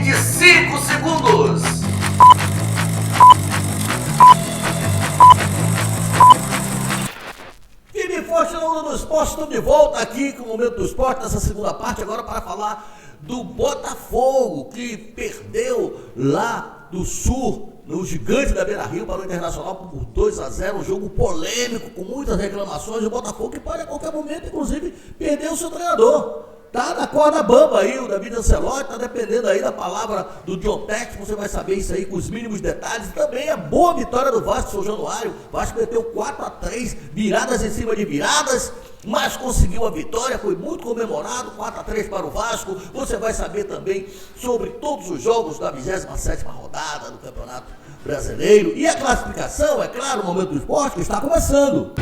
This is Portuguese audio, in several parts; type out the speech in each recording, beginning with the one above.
de 5 segundos. Firme e forte na onda do esporte, estamos de volta aqui com o Momento do Esporte, nessa segunda parte, agora para falar do Botafogo, que perdeu lá do Sul, no Gigante da Beira-Rio, para o Internacional por 2-0, um jogo polêmico, com muitas reclamações. O Botafogo que pode a qualquer momento, inclusive, perder o seu treinador. Tá na corda bamba aí, o David Ancelotti, tá dependendo aí da palavra do John Tex, você vai saber isso aí com os mínimos detalhes. Também a boa vitória do Vasco, São Januário. O Vasco meteu 4-3, viradas em cima de viradas, mas conseguiu a vitória, foi muito comemorado, 4-3 para o Vasco. Você vai saber também sobre todos os jogos da 27ª rodada do Campeonato Brasileiro. E a classificação, é claro, o Momento do Esporte que está começando.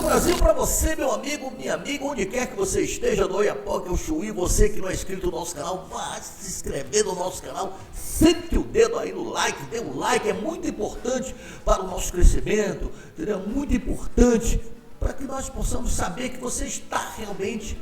Brasil para você, meu amigo, minha amiga, onde quer que você esteja, do Oiapoque ao Chuí, você que não é inscrito no nosso canal, vá se inscrever no nosso canal, sente o dedo aí no like, dê um like, é muito importante para o nosso crescimento, entendeu? Muito importante para que nós possamos saber que você está realmente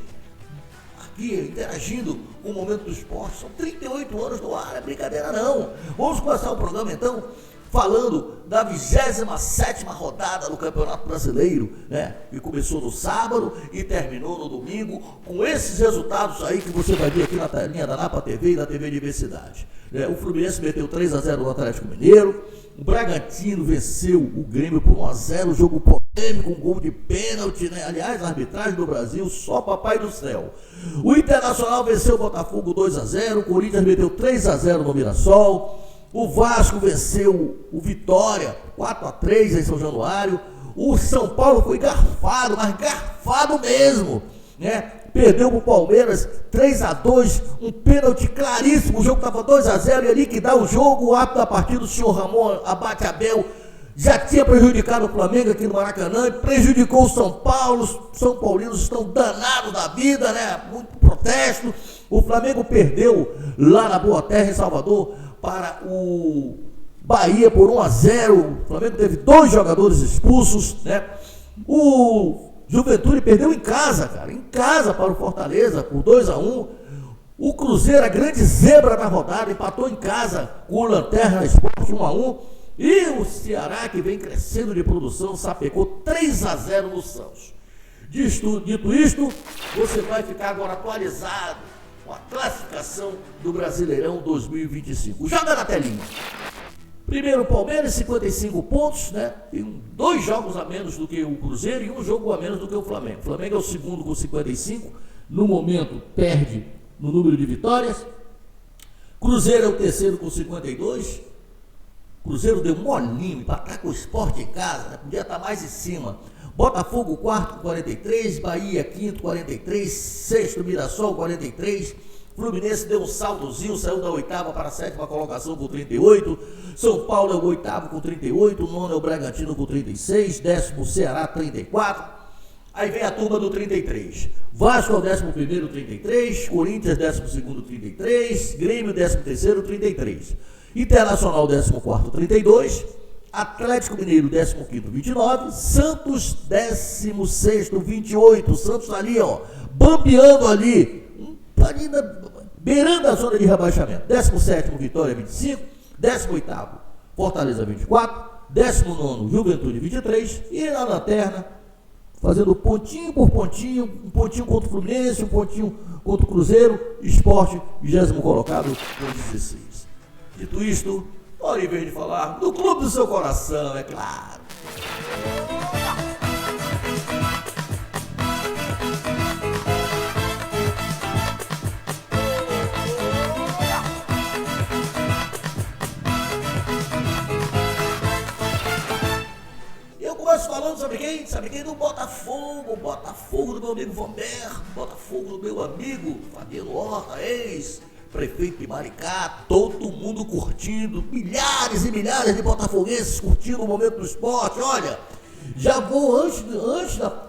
aqui interagindo com o Momento do Esporte. São 38 anos no ar, é brincadeira não. Vamos começar o programa então falando da 27ª rodada do Campeonato Brasileiro, né? Que começou no sábado e terminou no domingo, com esses resultados aí que você vai ver aqui na telinha da Napa TV e da TV Diversidade. O Fluminense meteu 3-0 no Atlético Mineiro, o Bragantino venceu o Grêmio por 1-0, jogo polêmico, um gol de pênalti, né? Aliás, a arbitragem do Brasil, só papai do céu. O Internacional venceu o Botafogo 2-0, o Corinthians meteu 3-0 no Mirassol, o Vasco venceu o Vitória 4-3 em São Januário. O São Paulo foi garfado, mas garfado mesmo, né? Perdeu para o Palmeiras 3-2, um pênalti claríssimo. O jogo estava 2-0 e ali que dá o jogo, o árbitro da partida, o senhor Ramon Abate Abel, já tinha prejudicado o Flamengo aqui no Maracanã, prejudicou o São Paulo. Os São Paulinos estão danados da vida, né? Muito protesto. O Flamengo perdeu lá na Boa Terra, em Salvador, para o Bahia por 1-0. O Flamengo teve 2 jogadores expulsos, né? O Juventude perdeu em casa, cara, em casa para o Fortaleza por 2-1. O Cruzeiro, a grande zebra na rodada, empatou em casa com o Lanterna Sport 1-1. E o Ceará, que vem crescendo de produção, sapecou 3-0 no Santos. Dito isto, você vai ficar agora atualizado com a classificação do Brasileirão 2025. Joga na telinha. Primeiro o Palmeiras, 55 pontos, né? Tem 2 jogos a menos do que o Cruzeiro e 1 jogo a menos do que o Flamengo. O Flamengo é o segundo com 55, no momento perde no número de vitórias. Cruzeiro é o terceiro com 52. Cruzeiro deu molinho, empatar com o Sport em casa, né? Podia estar mais em cima. Botafogo, quarto com 43, Bahia, quinto, 43, sexto, Mirassol, 43, Fluminense deu um saltozinho, saiu da 8ª para a 7ª colocação com 38, São Paulo é o 8º com 38, o 9º é o Bragantino com 36, 10º Ceará, 34, aí vem a turma do 33, Vasco é o 11º, 33, Corinthians, 12º, 33, Grêmio, 13º, 33, Internacional, 14º, 32, Atlético Mineiro, 15º, 29, Santos, 16º, 28, Santos ali, ó, bambeando ali, beirando a zona de rebaixamento. 17º, Vitória, 25, 18º, Fortaleza, 24, 19º, Juventude, 23, e na lanterna, fazendo pontinho por pontinho, um pontinho contra o Fluminense, um pontinho contra o Cruzeiro, Sport, 20º colocado, com 16. Dito isto, hora em vez de falar do clube do seu coração, é claro. Eu começo falando, sabe quem? Sabe quem? Do Botafogo. Botafogo do meu amigo Vomber, Botafogo do meu amigo Fabiano Horta, prefeito de Maricá, todo mundo curtindo, milhares e milhares de botafoguenses curtindo o Momento do Esporte. Olha, já vou antes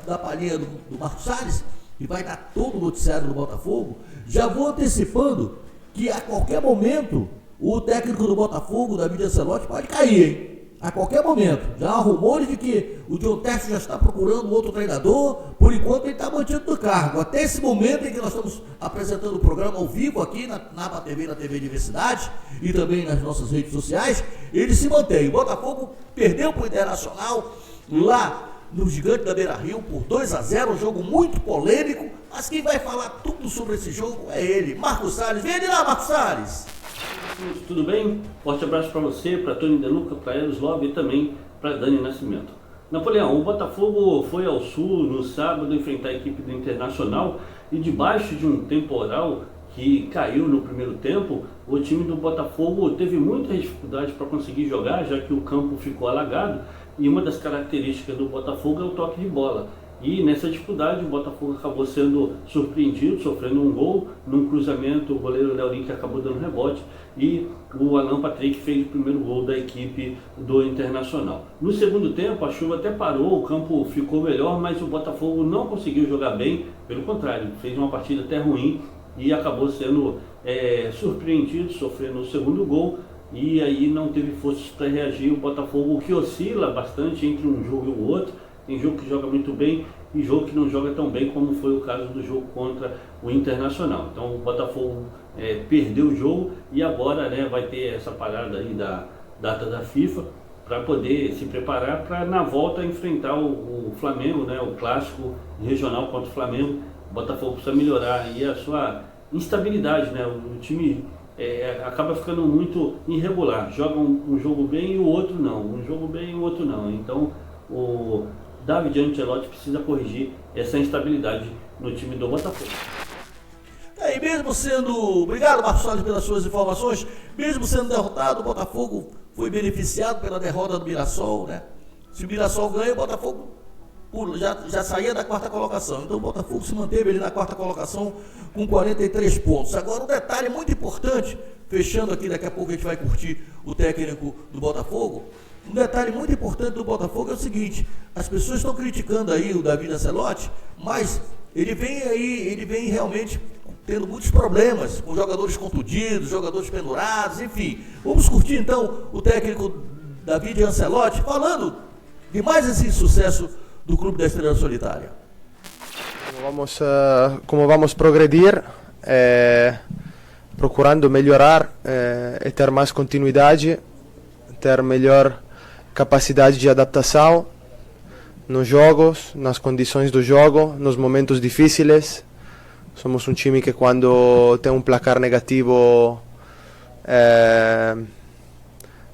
da palhinha do Marcos Salles, que vai dar todo o noticiário do Botafogo, já vou antecipando que a qualquer momento o técnico do Botafogo, David Ancelotti, pode cair, hein? a qualquer momento. Já há rumores de que o John Textor já está procurando outro treinador, por enquanto ele está mantido no cargo. Até esse momento em que nós estamos apresentando o programa ao vivo aqui na Naba TV, na TV Diversidade e também nas nossas redes sociais, ele se mantém. O Botafogo perdeu para o Internacional lá no Gigante da Beira-Rio por 2-0, um jogo muito polêmico, mas quem vai falar tudo sobre esse jogo é ele, Marcos Salles. Vem de lá, Marcos Salles! Tudo bem? Forte abraço para você, para Tony De Luca, para Eros Love e também para Dani Nascimento. Napoleão, o Botafogo foi ao Sul no sábado enfrentar a equipe do Internacional e debaixo de um temporal que caiu no primeiro tempo, o time do Botafogo teve muita dificuldade para conseguir jogar, já que o campo ficou alagado e uma das características do Botafogo é o toque de bola. E nessa dificuldade o Botafogo acabou sendo surpreendido, sofrendo um gol num cruzamento, o goleiro Leorim que acabou dando rebote e o Alan Patrick fez o primeiro gol da equipe do Internacional. No segundo tempo a chuva até parou, o campo ficou melhor, mas o Botafogo não conseguiu jogar bem, pelo contrário, fez uma partida até ruim e acabou sendo surpreendido, sofrendo o segundo gol e aí não teve forças para reagir. O Botafogo que oscila bastante entre um jogo e o outro. Tem jogo que joga muito bem e jogo que não joga tão bem, como foi o caso do jogo contra o Internacional. Então o Botafogo perdeu o jogo e agora vai ter essa parada aí da data da FIFA para poder se preparar para na volta enfrentar o Flamengo, o clássico regional contra o Flamengo. O Botafogo precisa melhorar aí a sua instabilidade, o time acaba ficando muito irregular, joga um jogo bem e o outro não, um jogo bem e o outro não. Então o David Ancelotti precisa corrigir essa instabilidade no time do Botafogo. E mesmo sendo... Obrigado, Marcos Salles, pelas suas informações. Mesmo sendo derrotado, o Botafogo foi beneficiado pela derrota do Mirassol, Se o Mirassol ganha, o Botafogo já saía da quarta colocação. Então o Botafogo se manteve ali na quarta colocação com 43 pontos. Agora um detalhe muito importante, fechando aqui, daqui a pouco a gente vai curtir o técnico do Botafogo. Um detalhe muito importante do Botafogo é o seguinte: as pessoas estão criticando aí o David Ancelotti, mas ele vem realmente tendo muitos problemas com jogadores contundidos, jogadores pendurados, enfim. Vamos curtir então o técnico David Ancelotti falando de mais esse sucesso do Clube da Estrela Solitária. Como vamos progredir, procurando melhorar e ter mais continuidade, ter melhor capacidade de adaptação nos jogos, nas condições do jogo, nos momentos difíceis. Somos um time que quando tem um placar negativo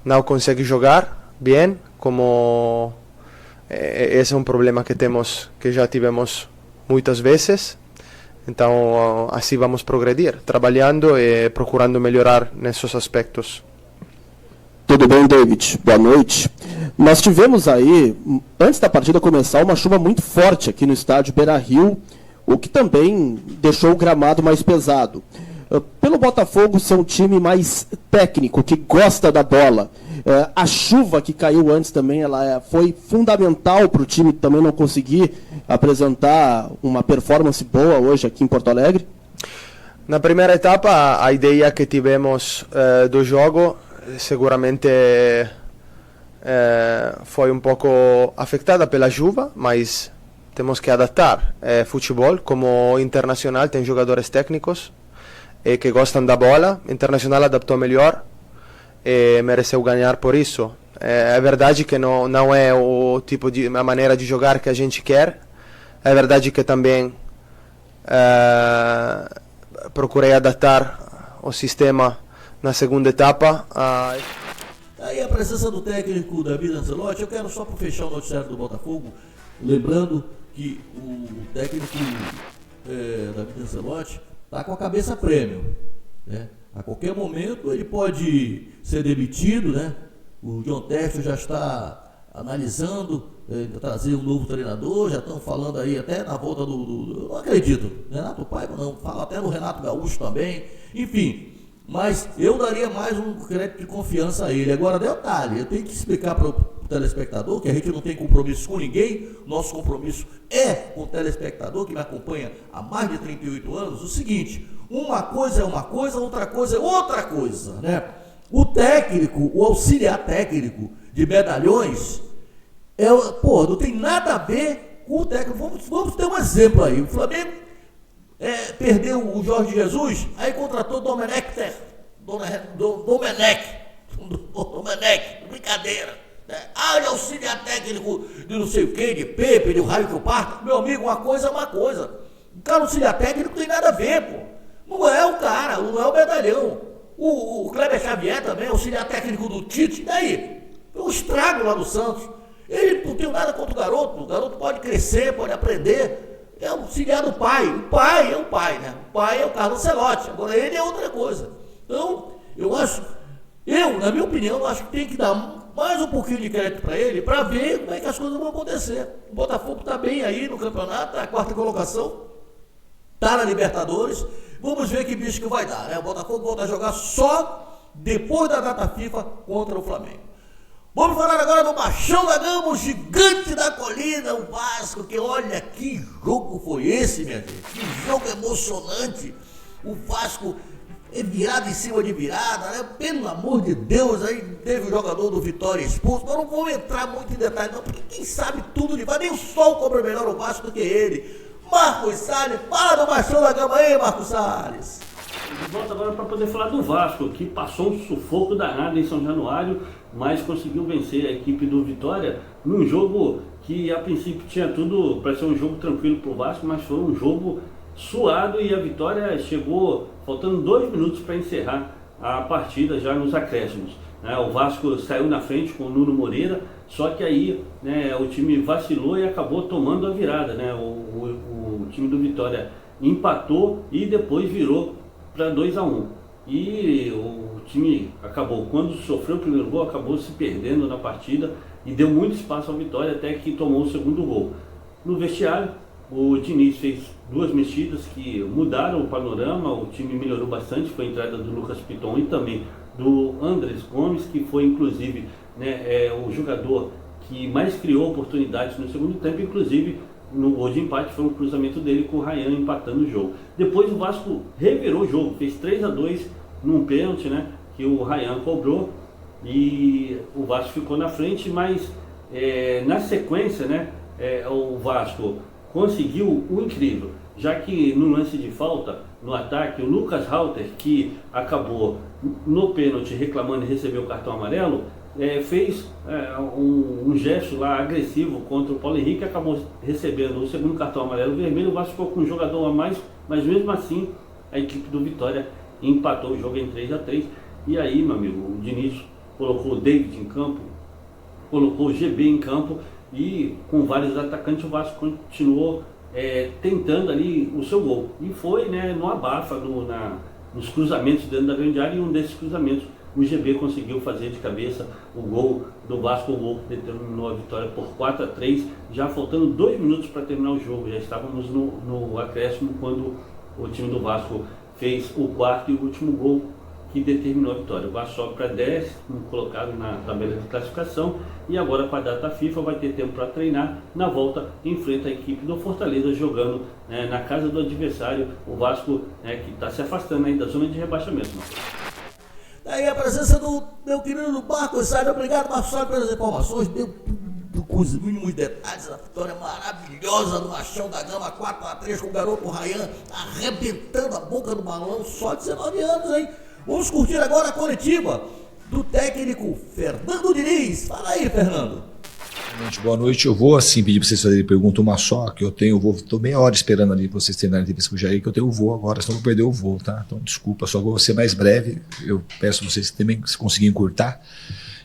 não consegue jogar bem, como esse é um problema que já tivemos muitas vezes. Então assim vamos progredir, trabalhando e procurando melhorar nesses aspectos. Tudo bem, David? Boa noite. Nós tivemos aí, antes da partida começar, uma chuva muito forte aqui no estádio Beira-Rio, o que também deixou o gramado mais pesado. Pelo Botafogo ser um time mais técnico, que gosta da bola, a chuva que caiu antes também ela foi fundamental para o time também não conseguir apresentar uma performance boa hoje aqui em Porto Alegre? Na primeira etapa, a ideia que tivemos do jogo seguramente foi um pouco afetada pela chuva, mas temos que adaptar. Futebol, como Internacional, tem jogadores técnicos que gostam da bola. Internacional adaptou melhor e mereceu ganhar por isso. É verdade que não é o tipo de a maneira de jogar que a gente quer. É verdade que também procurei adaptar o sistema na segunda etapa. Aí a presença do técnico David Ancelotti. Eu quero só para fechar o noticiário do Botafogo, lembrando que o técnico David Ancelotti está com a cabeça prêmio, A qualquer momento ele pode ser demitido, O John Textor já está analisando trazer um novo treinador, já estão falando aí até na volta do não acredito, Renato Paiva não, fala até no Renato Gaúcho também, enfim. Mas eu daria mais um crédito de confiança a ele. Agora, detalhe, eu tenho que explicar para o telespectador que a gente não tem compromisso com ninguém, nosso compromisso é com o telespectador que me acompanha há mais de 38 anos, o seguinte: uma coisa é uma coisa, outra coisa é outra coisa, O técnico, o auxiliar técnico, de medalhões, não tem nada a ver com o técnico. Vamos ter um exemplo aí. O Flamengo perdeu o Jorge Jesus, aí contratou Domenech, brincadeira. Ele auxiliar técnico de não sei o que, de Pepe, de raio que eu parto. Meu amigo, uma coisa é uma coisa. O cara auxiliar técnico não tem nada a ver, pô. Não é o cara, não é o medalhão. O Kleber Xavier também, auxiliar técnico do Tite, e daí? Foi um estrago lá no Santos. Ele não tem nada contra o garoto pode crescer, pode aprender. É auxiliar do pai. O pai é o pai, né? O pai é o Carlo Ancelotti. Agora ele é outra coisa. Então, na minha opinião, acho que tem que dar mais um pouquinho de crédito para ele, para ver como é que as coisas vão acontecer. O Botafogo está bem aí no campeonato, tá a 4ª colocação, está na Libertadores. Vamos ver que bicho que vai dar, né? O Botafogo volta a jogar só depois da data FIFA contra o Flamengo. Vamos falar agora do Machão da Gama, o gigante da colina, o Vasco, que olha que jogo foi esse, minha gente. Que jogo emocionante. O Vasco virada em cima de virada, né? Pelo amor de Deus, aí teve o jogador do Vitória expulso, mas não vou entrar muito em detalhe não, porque quem sabe tudo de Vasco, nem o Sol cobra melhor o Vasco do que ele. Marcos Salles, fala do Machão da Gama aí, Marcos Salles. De volta agora para poder falar do Vasco, que passou um sufoco danado em São Januário, mas conseguiu vencer a equipe do Vitória num jogo que a princípio tinha tudo para ser um jogo tranquilo para o Vasco, mas foi um jogo suado e a Vitória chegou faltando 2 minutos para encerrar a partida já nos acréscimos. O Vasco saiu na frente com o Nuno Moreira, só que aí o time vacilou e acabou tomando a virada. O time do Vitória empatou e depois virou para 2-1. E o time acabou, quando sofreu o primeiro gol, acabou se perdendo na partida e deu muito espaço ao Vitória até que tomou o segundo gol. No vestiário, o Diniz fez 2 mexidas que mudaram o panorama, o time melhorou bastante, foi a entrada do Lucas Piton e também do Andrés Gomes, que foi inclusive o jogador que mais criou oportunidades no segundo tempo, inclusive no gol de empate foi um cruzamento dele com o Ryan empatando o jogo. Depois o Vasco revirou o jogo, fez 3-2 num pênalti, que o Ryan cobrou e o Vasco ficou na frente, mas na sequência, o Vasco conseguiu o incrível, já que no lance de falta, no ataque, o Lucas Halter, que acabou no pênalti reclamando e recebeu o cartão amarelo, fez um gesto lá agressivo contra o Paulo Henrique, acabou recebendo o segundo cartão amarelo vermelho. O Vasco ficou com um jogador a mais, mas mesmo assim a equipe do Vitória empatou o jogo em 3-3. E aí, meu amigo, o Diniz colocou o David em campo, colocou o GB em campo e com vários atacantes o Vasco continuou tentando ali o seu gol. E foi no abafa, nos cruzamentos dentro da grande área, e um desses cruzamentos o GB conseguiu fazer de cabeça o gol do Vasco, o gol que determinou a vitória por 4-3, já faltando 2 minutos para terminar o jogo. Já estávamos no acréscimo quando o time do Vasco fez o 4º e último gol que determinou a vitória. O Vasco sobe para 10º colocado na tabela de classificação e agora com a data FIFA vai ter tempo para treinar. Na volta enfrenta a equipe do Fortaleza jogando na casa do adversário, o Vasco que está se afastando aí da zona de rebaixamento. Daí a presença do meu querido Marcos Salles. Obrigado, Marcos Salles, pelas informações, deu tudo com os mínimos detalhes. A vitória maravilhosa do Machão da Gama, 4-3 com o garoto Ryan arrebentando a boca do balão, só 19 anos, hein? Vamos curtir agora a coletiva do técnico Fernando Diniz. Fala aí, Fernando. Boa noite, eu vou assim pedir para vocês fazerem pergunta uma só, que eu tenho voo, estou meia hora esperando ali para vocês terminarem a entrevista com o Jair, que eu tenho o voo agora, senão eu vou perder o voo, tá? Então desculpa, só vou ser mais breve, eu peço a vocês também se conseguirem encurtar.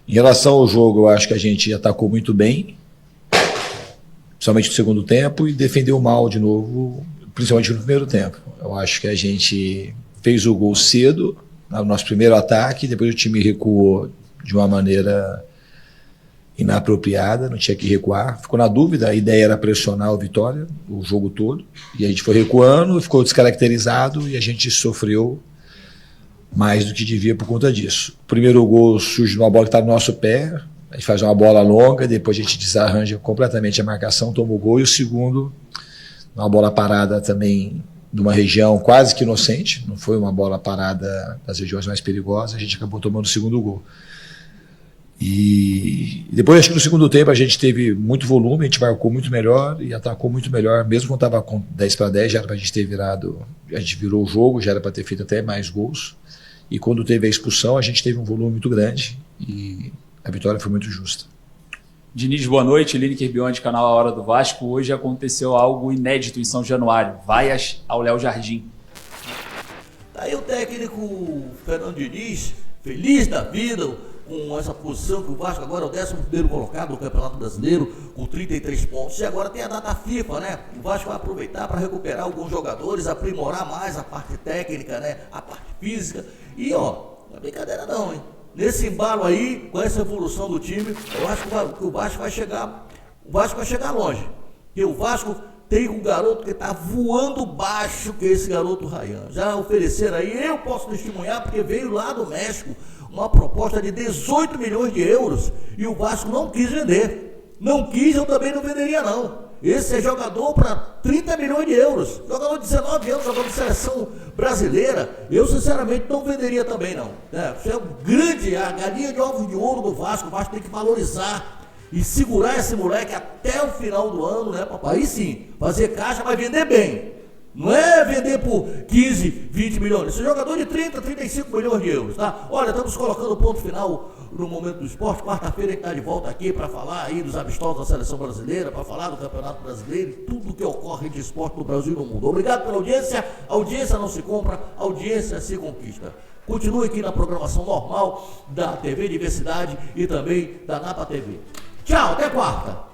Em relação ao jogo, eu acho que a gente atacou muito bem, principalmente no segundo tempo, e defendeu mal de novo, principalmente no primeiro tempo. Eu acho que a gente fez o gol cedo, no nosso primeiro ataque, depois o time recuou de uma maneira inapropriada, não tinha que recuar, ficou na dúvida, a ideia era pressionar o Vitória o jogo todo, e a gente foi recuando, ficou descaracterizado e a gente sofreu mais do que devia por conta disso. O primeiro gol surge de uma bola que está no nosso pé, a gente faz uma bola longa, depois a gente desarranja completamente a marcação, toma o gol, e o segundo, uma bola parada também de uma região quase que inocente, não foi uma bola parada das regiões mais perigosas, a gente acabou tomando o segundo gol. E depois, acho que no segundo tempo, a gente teve muito volume, a gente marcou muito melhor e atacou muito melhor. Mesmo quando estava com 10-10, já era para a gente ter virado, a gente virou o jogo, já era para ter feito até mais gols. E quando teve a expulsão, a gente teve um volume muito grande e a vitória foi muito justa. Diniz, boa noite. Lineker Beyond, canal A Hora do Vasco. Hoje aconteceu algo inédito em São Januário. Vaias ao Léo Jardim. Tá aí o técnico Fernando Diniz, feliz da vida com essa posição que o Vasco agora é o 11º colocado no Campeonato Brasileiro, com 33 pontos. E agora tem a data FIFA, né? O Vasco vai aproveitar para recuperar alguns jogadores, aprimorar mais a parte técnica, né? A parte física. E, ó, não é brincadeira não, hein? Nesse embalo aí, com essa evolução do time, eu acho que o Vasco vai chegar longe. E o Vasco tem um garoto que está voando baixo, que é esse garoto Ryan. Já ofereceram aí, eu posso testemunhar, porque veio lá do México uma proposta de 18 milhões de euros e o Vasco não quis vender. Não quis, eu também não venderia não. Esse é jogador para 30 milhões de euros. Jogador de 19 anos, jogador de seleção brasileira. Eu, sinceramente, não venderia também, não. Isso é um grande, a galinha de ovos de ouro do Vasco. O Vasco tem que valorizar e segurar esse moleque até o final do ano, né, papai? Aí sim, fazer caixa, mas vender bem. Não é vender por 15, 20 milhões. Esse jogador de 30, 35 milhões de euros, tá? Olha, estamos colocando o ponto final no Momento do Esporte. Quarta-feira a gente está de volta aqui para falar aí dos amistosos da Seleção Brasileira, para falar do Campeonato Brasileiro e tudo que ocorre de esporte no Brasil e no mundo. Obrigado pela audiência. A audiência não se compra, a audiência se conquista. Continue aqui na programação normal da TV Diversidade e também da Napa TV. Tchau, até quarta.